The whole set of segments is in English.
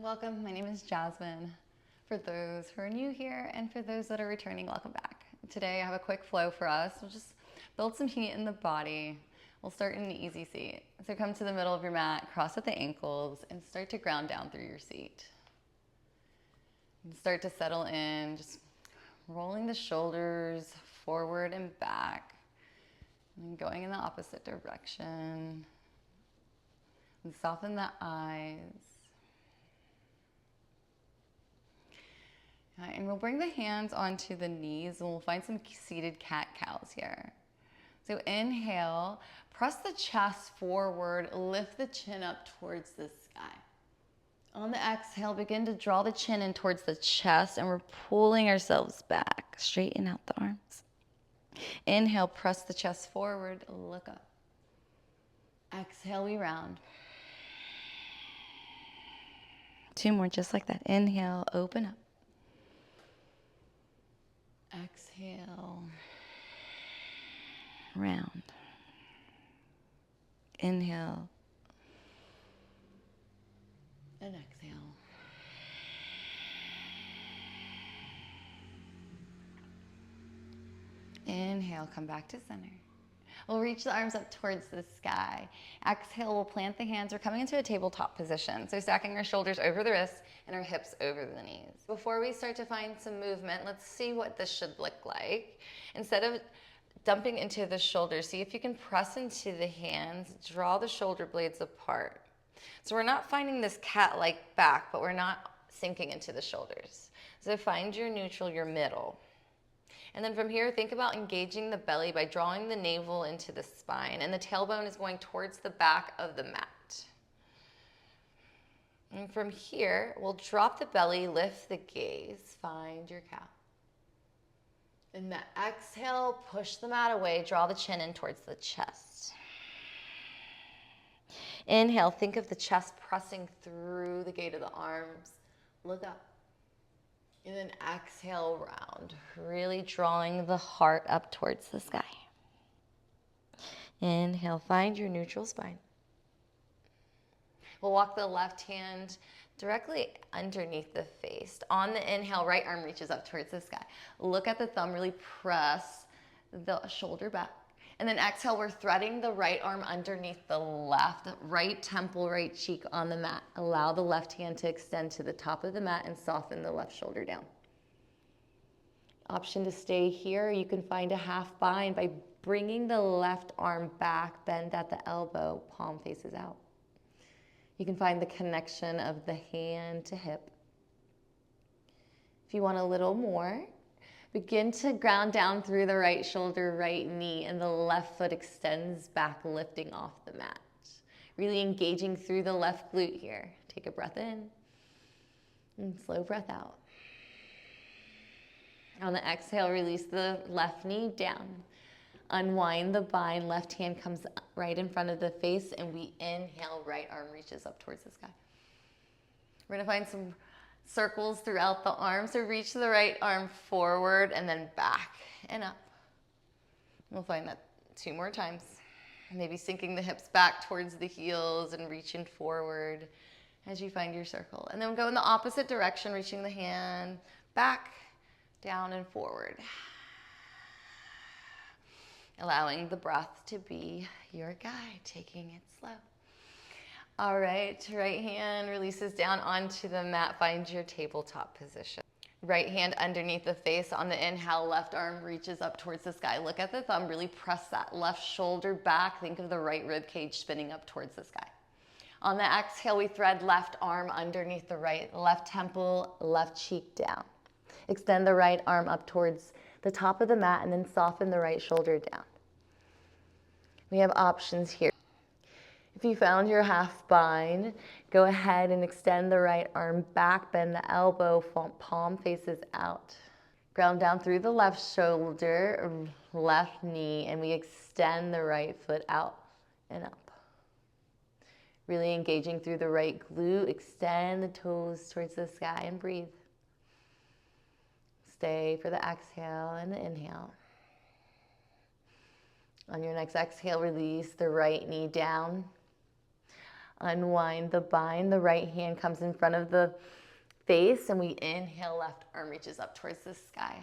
Welcome, my name is Jasmine. For those who are new here and for those that are returning, welcome back. Today I have a quick flow for us. We'll just build some heat in the body. We'll start in an easy seat. So come to the middle of your mat, cross at the ankles, and start to ground down through your seat. And start to settle in, just rolling the shoulders forward and back, and then going in the opposite direction. And soften the eyes. And we'll bring the hands onto the knees and we'll find some seated cat-cows here. So inhale, press the chest forward, lift the chin up towards the sky. On the exhale, begin to draw the chin in towards the chest and we're pulling ourselves back. Straighten out the arms. Inhale, press the chest forward, look up. Exhale, we round. Two more, just like that. Inhale, open up. Exhale, round. Inhale, and exhale. Inhale, come back to center. We'll reach the arms up towards the sky. Exhale, we'll plant the hands. We're coming into a tabletop position. So stacking our shoulders over the wrists and our hips over the knees. Before we start to find some movement, let's see what this should look like. Instead of dumping into the shoulders, see if you can press into the hands, draw the shoulder blades apart. So we're not finding this cat-like back, but we're not sinking into the shoulders. So find your neutral, your middle. And then from here, think about engaging the belly by drawing the navel into the spine, and the tailbone is going towards the back of the mat. And from here, we'll drop the belly, lift the gaze, find your cow. In the exhale, push the mat away, draw the chin in towards the chest. Inhale, think of the chest pressing through the gate of the arms. Look up. And then exhale, round, really drawing the heart up towards the sky. Inhale, find your neutral spine. We'll walk the left hand directly underneath the face. On the inhale, right arm reaches up towards the sky. Look at the thumb, really press the shoulder back. And then exhale, we're threading the right arm underneath the left, right temple, right cheek on the mat. Allow the left hand to extend to the top of the mat and soften the left shoulder down. Option to stay here. You can find a half bind by bringing the left arm back, bend at the elbow, palm faces out. You can find the connection of the hand to hip. If you want a little more, begin to ground down through the right shoulder, right knee, and the left foot extends back, lifting off the mat. Really engaging through the left glute here. Take a breath in and slow breath out. On the exhale, release the left knee down. Unwind the bind, left hand comes right in front of the face, and we inhale, right arm reaches up towards the sky. We're gonna find some circles throughout the arm. So reach the right arm forward and then back and up. We'll find that 2 more times. Maybe sinking the hips back towards the heels and reaching forward as you find your circle. And then go in the opposite direction, reaching the hand back, down and forward. Allowing the breath to be your guide, taking it slow. All right hand releases down onto the mat. Find your tabletop position. Right hand underneath the face. On the inhale, left arm reaches up towards the sky. Look at the thumb, really press that left shoulder back. Think of the right rib cage spinning up towards the sky. On the exhale, we thread left arm underneath the right, left temple, left cheek down. Extend the right arm up towards the top of the mat and then soften the right shoulder down. We have options here. If you found your half bind, go ahead and extend the right arm back, bend the elbow, palm faces out. Ground down through the left shoulder, left knee, and we extend the right foot out and up. Really engaging through the right glute, extend the toes towards the sky and breathe. Stay for the exhale and the inhale. On your next exhale, release the right knee down. Unwind the bind. The right hand comes in front of the face, and we inhale, left arm reaches up towards the sky.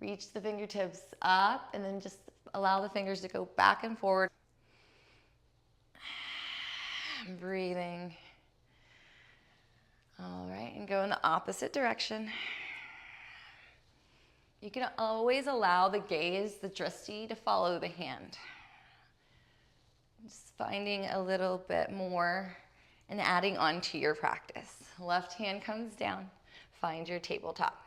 Reach the fingertips up, and then just allow the fingers to go back and forward. Breathing. All right, and go in the opposite direction. You can always allow the gaze, the drishti, to follow the hand. Just finding a little bit more and adding on to your practice. Left hand comes down. Find your tabletop.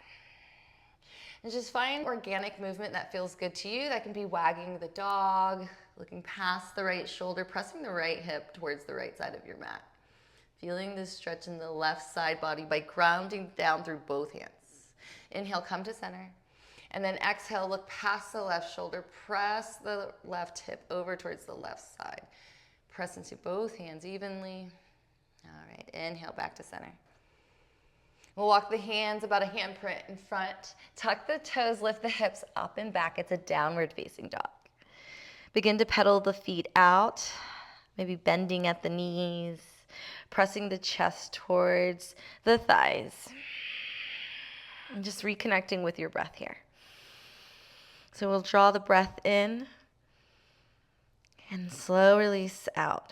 And just find organic movement that feels good to you. That can be wagging the dog, looking past the right shoulder, pressing the right hip towards the right side of your mat. Feeling this stretch in the left side body by grounding down through both hands. Inhale, come to center. And then exhale, look past the left shoulder, press the left hip over towards the left side. Press into both hands evenly. All right, inhale, back to center. We'll walk the hands about a handprint in front. Tuck the toes, lift the hips up and back. It's a downward facing dog. Begin to pedal the feet out, maybe bending at the knees, pressing the chest towards the thighs. And just reconnecting with your breath here. So we'll draw the breath in and slow release out.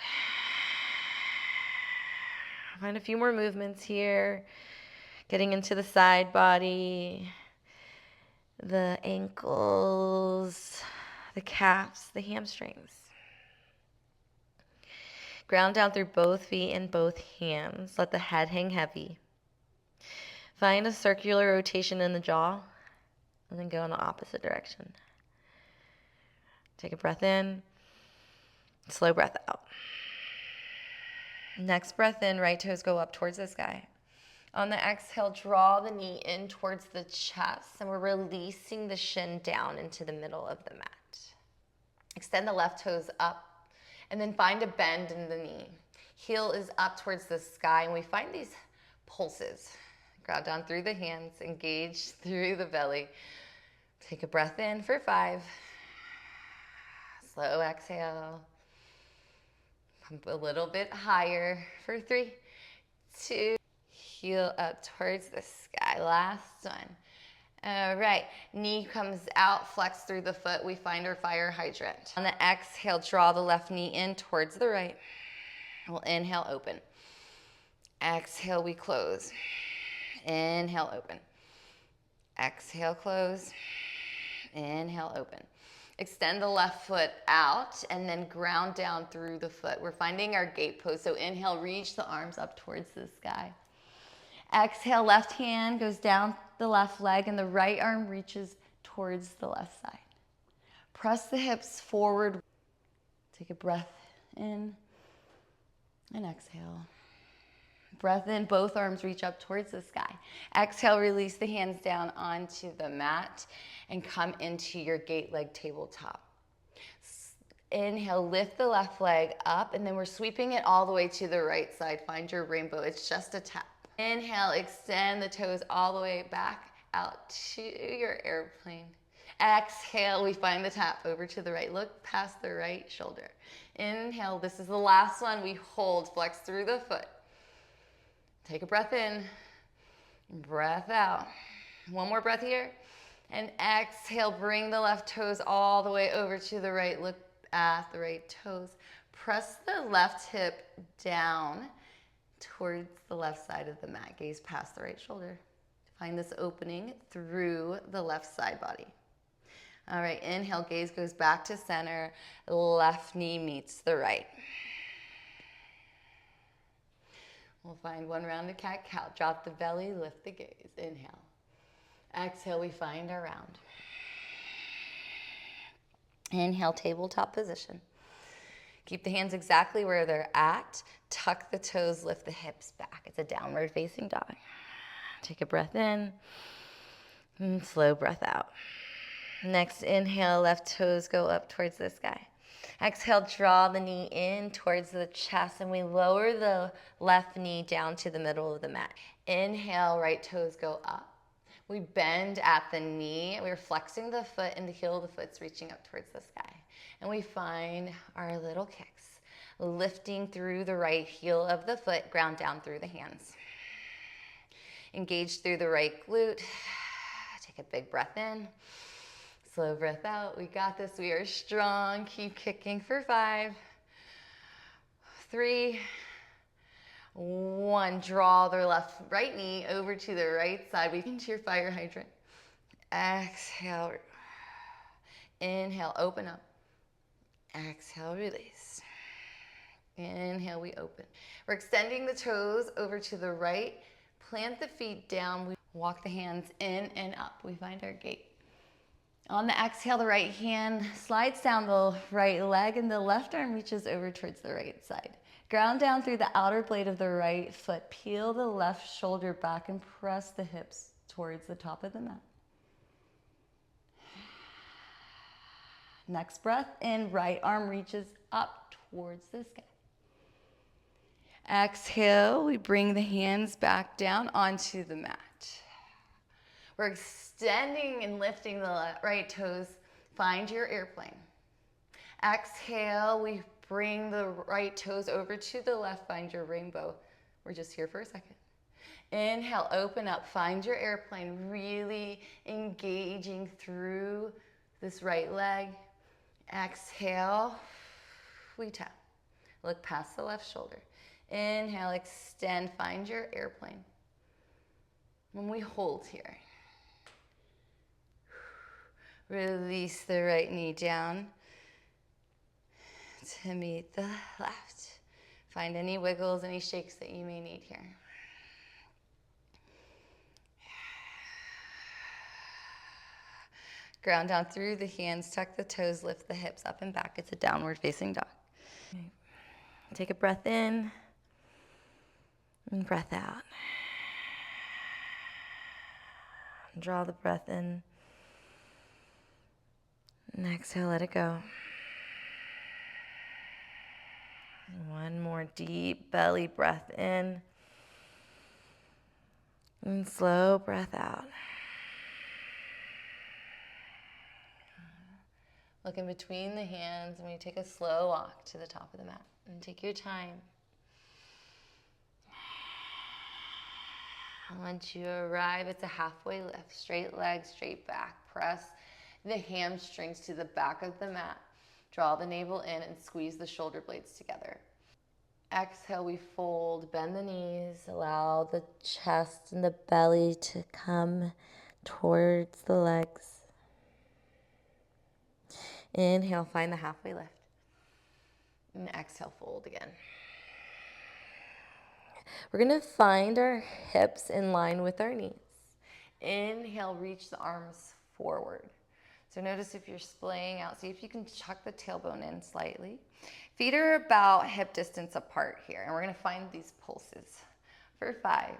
Find a few more movements here. Getting into the side body, the ankles, the calves, the hamstrings. Ground down through both feet and both hands. Let the head hang heavy. Find a circular rotation in the jaw, and then go in the opposite direction. Take a breath in, slow breath out. Next breath in, right toes go up towards the sky. On the exhale, draw the knee in towards the chest, and we're releasing the shin down into the middle of the mat. Extend the left toes up, and then find a bend in the knee. Heel is up towards the sky, and we find these pulses. Ground down through the hands, engage through the belly. Take a breath in for 5. Slow exhale. Pump a little bit higher for 3, 2. Heel up towards the sky. Last one. All right. Knee comes out, flex through the foot. We find our fire hydrant. On the exhale, draw the left knee in towards the right. We'll inhale, open. Exhale, we close. Inhale, open. Exhale, close. Inhale, open. Extend the left foot out and then ground down through the foot. We're finding our gate pose. So inhale, reach the arms up towards the sky. Exhale, left hand goes down the left leg and the right arm reaches towards the left side. Press the hips forward. Take a breath in and exhale. Breath in, both arms reach up towards the sky. Exhale, release the hands down onto the mat and come into your gate leg tabletop. Inhale, lift the left leg up, and then we're sweeping it all the way to the right side. Find your rainbow. It's just a tap. Inhale, extend the toes all the way back out to your airplane. Exhale, we find the tap over to the right. Look past the right shoulder. Inhale, this is the last one. We hold, flex through the foot. Take a breath in, breath out. One more breath here. And exhale, bring the left toes all the way over to the right. Look at the right toes. Press the left hip down towards the left side of the mat. Gaze past the right shoulder. Find this opening through the left side body. All right, inhale, gaze goes back to center. Left knee meets the right. We'll find one round of cat-cow. Drop the belly, lift the gaze. Inhale. Exhale, we find our round. Inhale, tabletop position. Keep the hands exactly where they're at. Tuck the toes, lift the hips back. It's a downward facing dog. Take a breath in and slow breath out. Next, inhale, left toes go up towards the sky. Exhale, draw the knee in towards the chest, and we lower the left knee down to the middle of the mat. Inhale, right toes go up. We bend at the knee. We're flexing the foot, and the heel of the foot's reaching up towards the sky. And we find our little kicks. lifting through the right heel of the foot, ground down through the hands. Engage through the right glute. Take a big breath in. Slow breath out. We got this. We are strong. Keep kicking for 5, 3, 1. Draw the right knee over to the right side. We into your fire hydrant. Exhale. Inhale, open up. Exhale, release. Inhale, we open. We're extending the toes over to the right. Plant the feet down. We walk the hands in and up. We find our gate. On the exhale, the right hand slides down the right leg and the left arm reaches over towards the right side. Ground down through the outer blade of the right foot. Peel the left shoulder back and press the hips towards the top of the mat. Next breath in, right arm reaches up towards the sky. Exhale, we bring the hands back down onto the mat. We're extending and lifting the right toes. Find your airplane. Exhale, we bring the right toes over to the left. Find your rainbow. We're just here for a second. Inhale, open up. Find your airplane. Really engaging through this right leg. Exhale, we tap. Look past the left shoulder. Inhale, extend. Find your airplane. When we hold here. Release the right knee down to meet the left. Find any wiggles, any shakes that you may need here. Ground down through the hands, tuck the toes, lift the hips up and back. It's a downward facing dog. Take a breath in and breath out. Draw the breath in. And exhale, let it go. One more deep belly breath in. And slow breath out. Look in between the hands and we take a slow walk to the top of the mat. And take your time. Once you arrive, it's a halfway lift. Straight legs, straight back. Press the hamstrings to the back of the mat. Draw the navel in and squeeze the shoulder blades together. Exhale, we fold, bend the knees, allow the chest and the belly to come towards the legs. Inhale, find the halfway lift. And exhale, fold again. We're going to find our hips in line with our knees. Inhale, reach the arms forward. So notice if you're splaying out, see if you can chuck the tailbone in slightly. Feet are about hip distance apart here, and we're going to find these pulses for 5.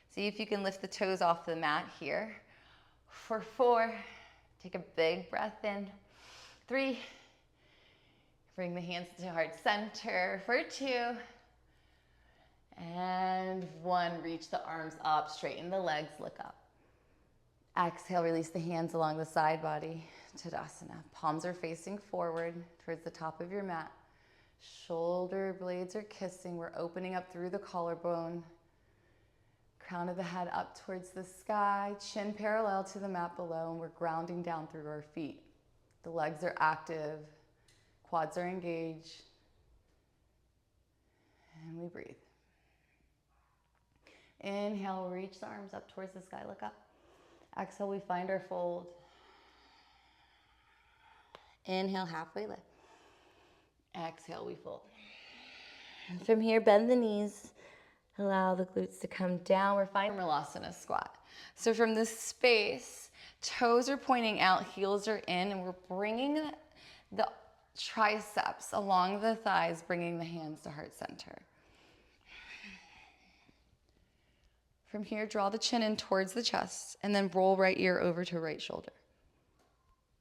See if you can lift the toes off the mat here. For 4, take a big breath in. 3, bring the hands to heart center. For 2, and 1, reach the arms up, straighten the legs, look up. Exhale, release the hands along the side body, Tadasana. Palms are facing forward towards the top of your mat. Shoulder blades are kissing. We're opening up through the collarbone. Crown of the head up towards the sky, chin parallel to the mat below, and we're grounding down through our feet. The legs are active, quads are engaged, and we breathe. Inhale, reach the arms up towards the sky, look up. Exhale, we find our fold. Inhale, halfway lift. Exhale, we fold. And from here, bend the knees. Allow the glutes to come down. We're finding Malasana squat. So from this space, toes are pointing out, heels are in, and we're bringing the triceps along the thighs, bringing the hands to heart center. From here, draw the chin in towards the chest, and then roll right ear over to right shoulder.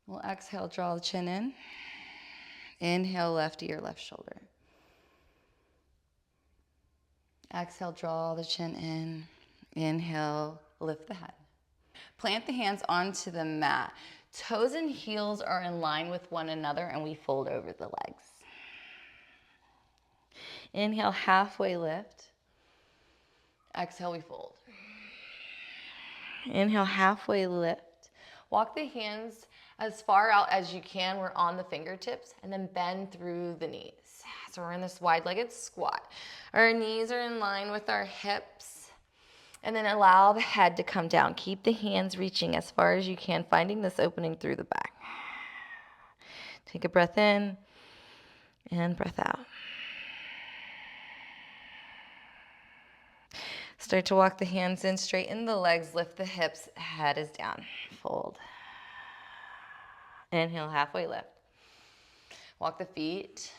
We'll exhale, draw the chin in. Inhale, left ear, left shoulder. Exhale, draw the chin in. Inhale, lift the head. Plant the hands onto the mat. Toes and heels are in line with one another, and we fold over the legs. Inhale, halfway lift. Exhale, we fold. Inhale, halfway lift. Walk the hands as far out as you can. We're on the fingertips, and then bend through the knees. So we're in this wide-legged squat. Our knees are in line with our hips. And then allow the head to come down. Keep the hands reaching as far as you can, finding this opening through the back. Take a breath in and breath out. Start to walk the hands in, straighten the legs, lift the hips, head is down. Fold. Inhale, halfway lift. Walk the feet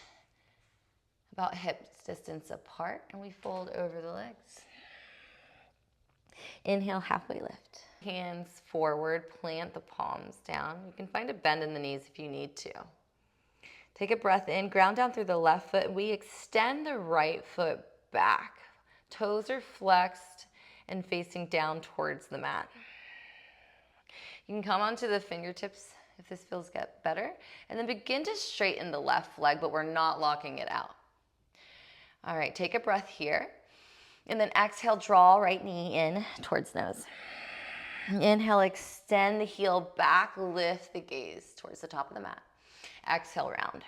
about hip distance apart, and we fold over the legs. Inhale, halfway lift. Hands forward, plant the palms down. You can find a bend in the knees if you need to. Take a breath in, ground down through the left foot. We extend the right foot back. Toes are flexed and facing down towards the mat. You can come onto the fingertips if this feels better, and then begin to straighten the left leg, but we're not locking it out. All right, take a breath here, and then exhale, draw right knee in towards nose. Inhale, extend the heel back, lift the gaze towards the top of the mat. Exhale, round.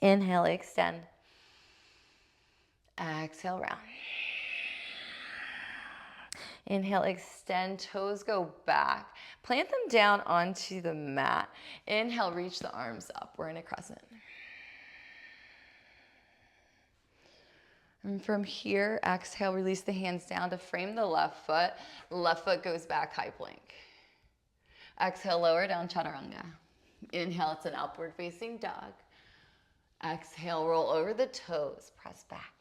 Inhale, extend. Exhale, round. Inhale, extend, toes go back. Plant them down onto the mat. Inhale, reach the arms up. We're in a crescent. And from here, exhale, release the hands down to frame the left foot. Left foot goes back, high plank. Exhale, lower down, chaturanga. Inhale, it's an upward facing dog. Exhale, roll over the toes, press back.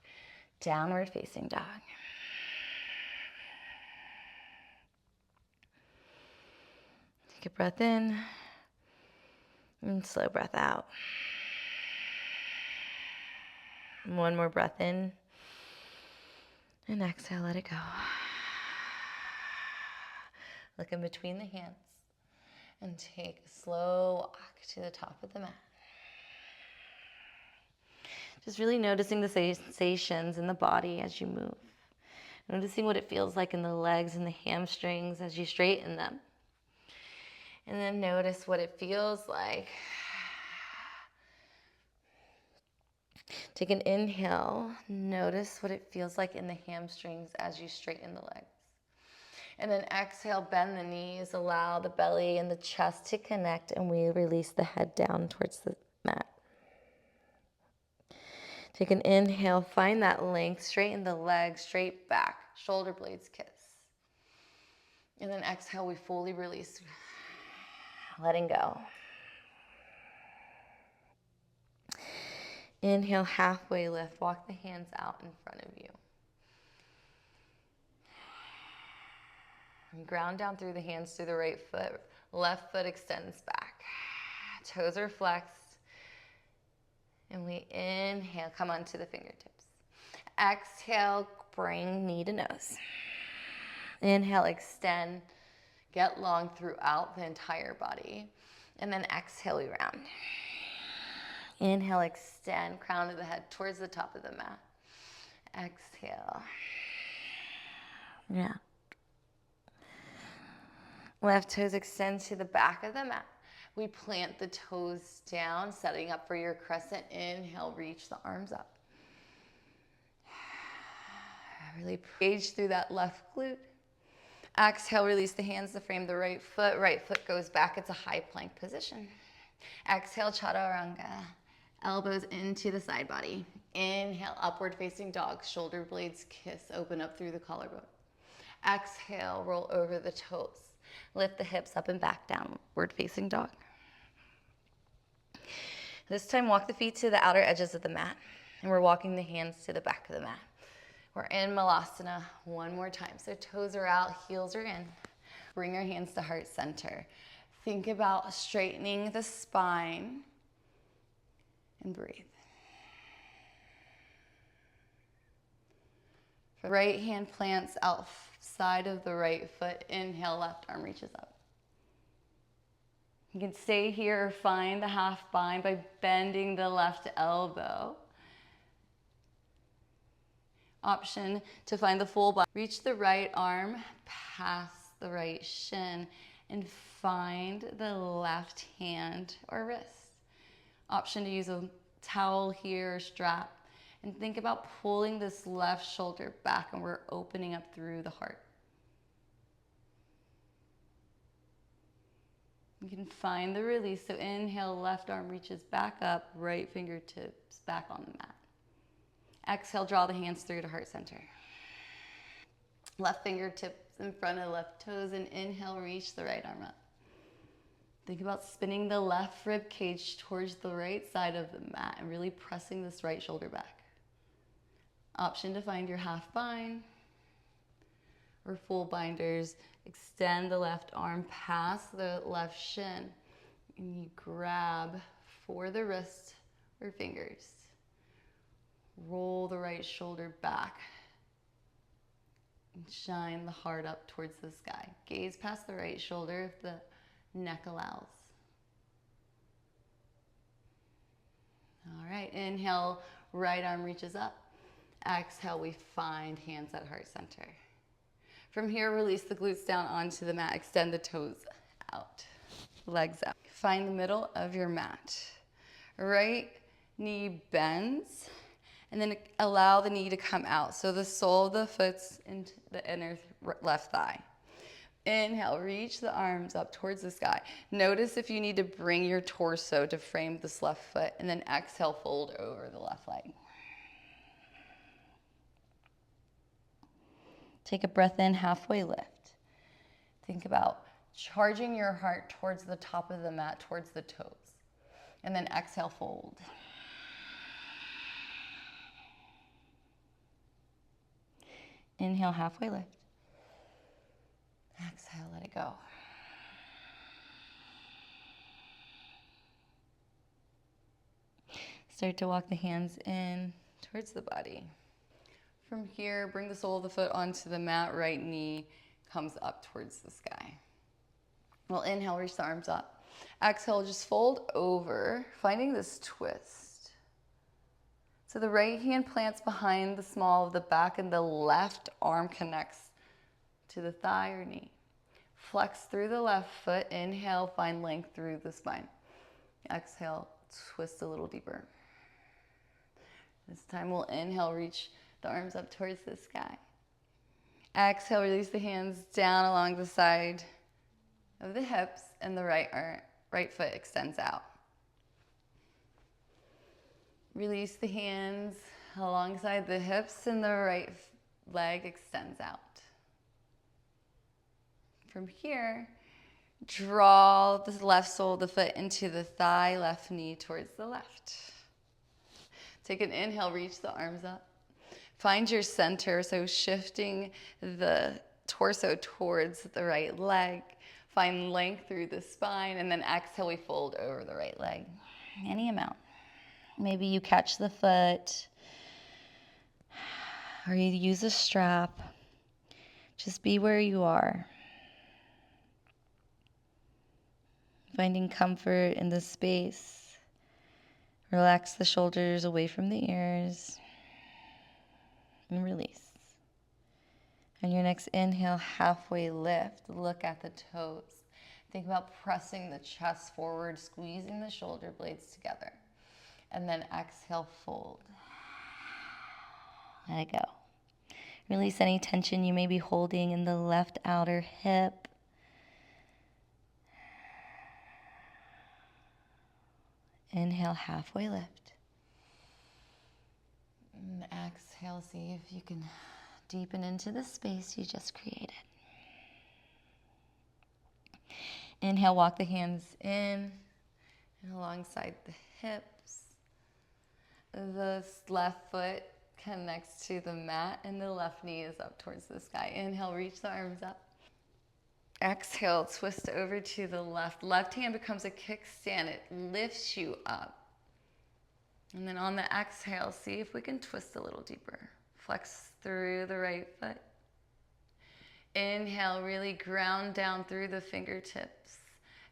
Downward facing dog. Take a breath in and slow breath out. One more breath in and exhale, let it go. Look in between the hands and take a slow walk to the top of the mat. Just really noticing the sensations in the body as you move. Noticing what it feels like in the legs and the hamstrings as you straighten them. And then notice what it feels like. Take an inhale. Notice what it feels like in the hamstrings as you straighten the legs. And then exhale, bend the knees, allow the belly and the chest to connect, and we release the head down towards the mat. Take an inhale, find that length, straighten the legs, straight back, shoulder blades kiss. And then exhale, we fully release, letting go. Inhale, halfway lift, walk the hands out in front of you. And ground down through the hands through the right foot, left foot extends back. Toes are flexed. And we inhale, come onto the fingertips. Exhale, bring knee to nose. Inhale, extend, get long throughout the entire body. And then exhale, we round. Inhale, extend, crown of the head towards the top of the mat. Exhale. Yeah. Left toes extend to the back of the mat. We plant the toes down, setting up for your crescent. Inhale, reach the arms up. Really engage through that left glute. Exhale, release the hands to frame the right foot. Right foot goes back. It's a high plank position. Exhale, chaturanga. Elbows into the side body. Inhale, upward facing dog. Shoulder blades kiss, open up through the collarbone. Exhale, roll over the toes. Lift the hips up and back, downward facing dog. This time, walk the feet to the outer edges of the mat. And we're walking the hands to the back of the mat. We're in Malasana one more time. So toes are out, heels are in. Bring your hands to heart center. Think about straightening the spine and breathe. Right hand plants outside of the right foot. Inhale, left arm reaches up. You can stay here or find the half bind by bending the left elbow. Option to find the full body. Reach the right arm past the right shin and find the left hand or wrist. Option to use a towel here or strap. And think about pulling this left shoulder back, and we're opening up through the heart. You can find the release. So inhale, left arm reaches back up, right fingertips back on the mat. Exhale, draw the hands through to heart center. Left fingertips in front of left toes, and inhale, reach the right arm up. Think about spinning the left rib cage towards the right side of the mat and really pressing this right shoulder back. Option to find your half bind or full binders. Extend the left arm past the left shin and you grab for the wrist or fingers. Roll the right shoulder back and shine the heart up towards the sky. Gaze past the right shoulder if the neck allows. All right, inhale, right arm reaches up. Exhale, we find hands at heart center. From here, release the glutes down onto the mat. Extend the toes out, legs out. Find the middle of your mat. Right knee bends, and then allow the knee to come out. So the sole of the foot's into the inner left thigh. Inhale, reach the arms up towards the sky. Notice if you need to bring your torso to frame this left foot, and then exhale, fold over the left leg. Take a breath in, halfway lift. Think about charging your heart towards the top of the mat, towards the toes. And then exhale, fold. Inhale, halfway lift. Exhale, let it go. Start to walk the hands in towards the body. From here, bring the sole of the foot onto the mat. Right knee comes up towards the sky. We'll inhale, reach the arms up. Exhale, just fold over, finding this twist. So the right hand plants behind the small of the back and the left arm connects to the thigh or knee. Flex through the left foot. Inhale, find length through the spine. Exhale, twist a little deeper. This time we'll inhale, reach the arms up towards the sky. Exhale, release the hands down along the side of the hips, and the right foot extends out. Release the hands alongside the hips, and the right leg extends out. From here, draw the left sole of the foot into the thigh, left knee towards the left. Take an inhale, reach the arms up. Find your center, so shifting the torso towards the right leg. Find length through the spine, and then exhale, we fold over the right leg. Any amount. Maybe you catch the foot, or you use a strap. Just be where you are. Finding comfort in the space. Relax the shoulders away from the ears. And release. On your next inhale, halfway lift. Look at the toes. Think about pressing the chest forward, squeezing the shoulder blades together. And then exhale, fold. Let it go. Release any tension you may be holding in the left outer hip. Inhale, halfway lift. And exhale, see if you can deepen into the space you just created. Inhale, walk the hands in and alongside the hips. The left foot connects to the mat and the left knee is up towards the sky. Inhale, reach the arms up. Exhale, twist over to the left. Left hand becomes a kickstand. It lifts you up. And then on the exhale, see if we can twist a little deeper. Flex through the right foot. Inhale, really ground down through the fingertips.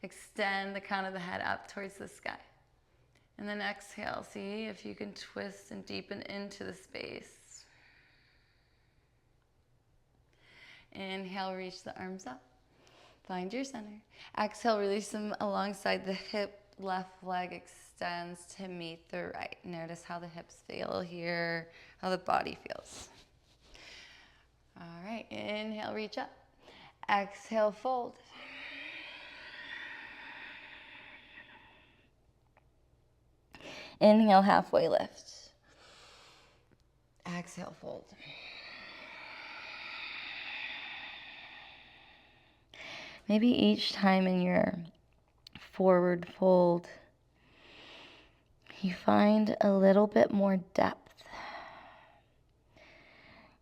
Extend the crown of the head up towards the sky. And then exhale, see if you can twist and deepen into the space. Inhale, reach the arms up. Find your center. Exhale, release them alongside the hip. Left leg extends to meet the right. Notice how the hips feel here, how the body feels. All right, inhale, reach up. Exhale, fold. Inhale, halfway lift. Exhale, fold. Maybe each time in your forward fold, you find a little bit more depth.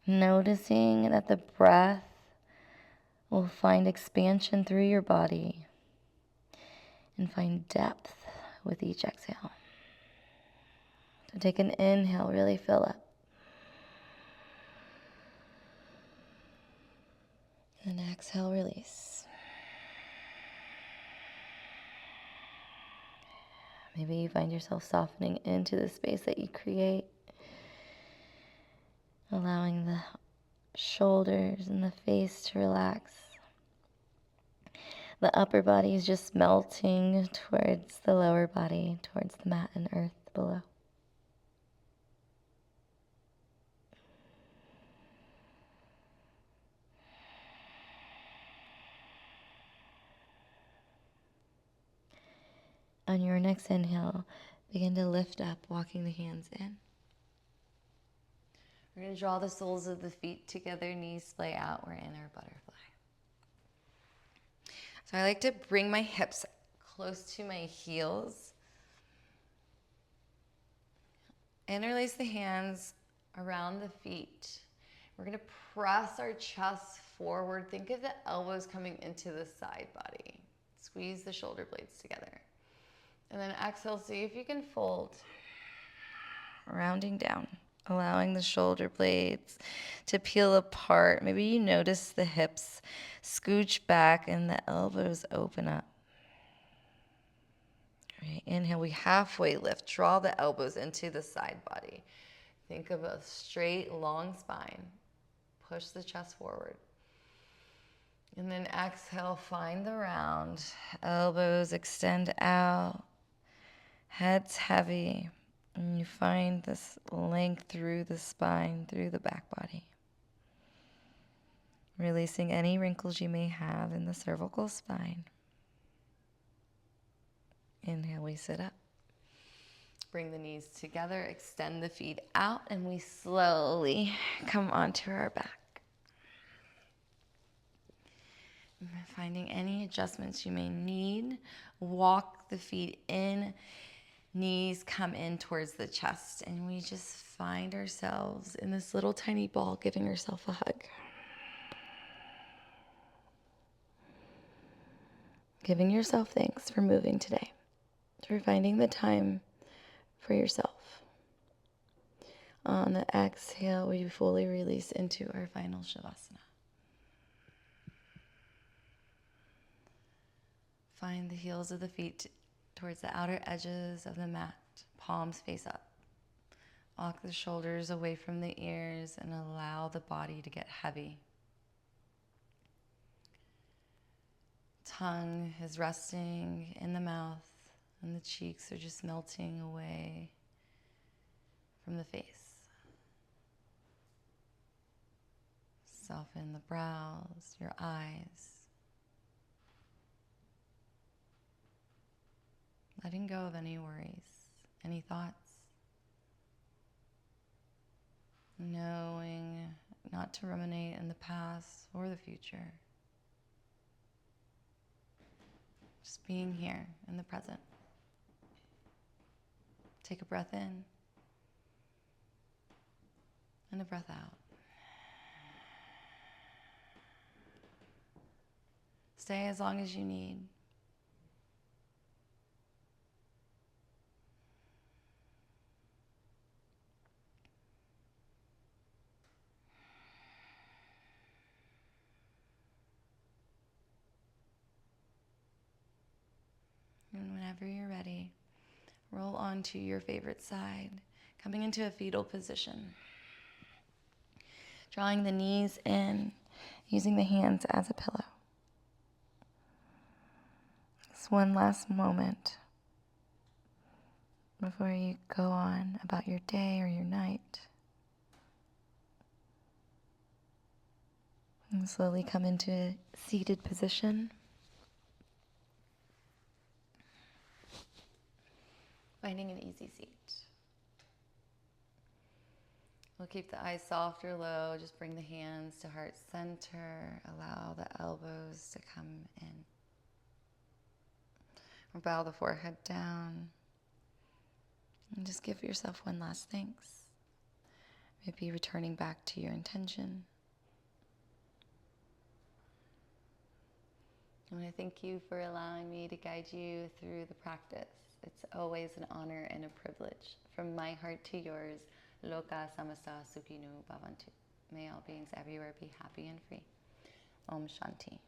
Noticing that the breath will find expansion through your body and find depth with each exhale. So take an inhale, really fill up. And exhale, release. Maybe you find yourself softening into the space that you create, allowing the shoulders and the face to relax. The upper body is just melting towards the lower body, towards the mat and earth below. On your next inhale, begin to lift up, walking the hands in. We're going to draw the soles of the feet together, knees splay out. We're in our butterfly. So I like to bring my hips close to my heels. Interlace the hands around the feet. We're going to press our chest forward. Think of the elbows coming into the side body. Squeeze the shoulder blades together. And then exhale, see if you can fold. Rounding down, allowing the shoulder blades to peel apart. Maybe you notice the hips scooch back and the elbows open up. All right, inhale, we halfway lift. Draw the elbows into the side body. Think of a straight, long spine. Push the chest forward. And then exhale, find the round. Elbows extend out. Head's heavy, and you find this length through the spine, through the back body. Releasing any wrinkles you may have in the cervical spine. Inhale, we sit up. Bring the knees together, extend the feet out, and we slowly come onto our back. Finding any adjustments you may need. Walk the feet in. Knees come in towards the chest, and we just find ourselves in this little tiny ball, giving yourself a hug. Giving yourself thanks for moving today, for finding the time for yourself. On the exhale, we fully release into our final shavasana. Find the heels of the feet towards the outer edges of the mat, palms face up. Walk the shoulders away from the ears and allow the body to get heavy. Tongue is resting in the mouth and the cheeks are just melting away from the face. Soften the brows, your eyes. Letting go of any worries, any thoughts. Knowing not to ruminate in the past or the future. Just being here in the present. Take a breath in and a breath out. Stay as long as you need. And whenever you're ready, roll onto your favorite side, coming into a fetal position. Drawing the knees in, using the hands as a pillow. Just one last moment before you go on about your day or your night. And slowly come into a seated position. Finding an easy seat. We'll keep the eyes soft or low. Just bring the hands to heart center. Allow the elbows to come in. Or bow the forehead down. And just give yourself one last thanks. Maybe returning back to your intention. I want to thank you for allowing me to guide you through the practice. It's always an honor and a privilege. From my heart to yours, Loka Samasta Sukhino Bhavantu. May all beings everywhere be happy and free. Om Shanti.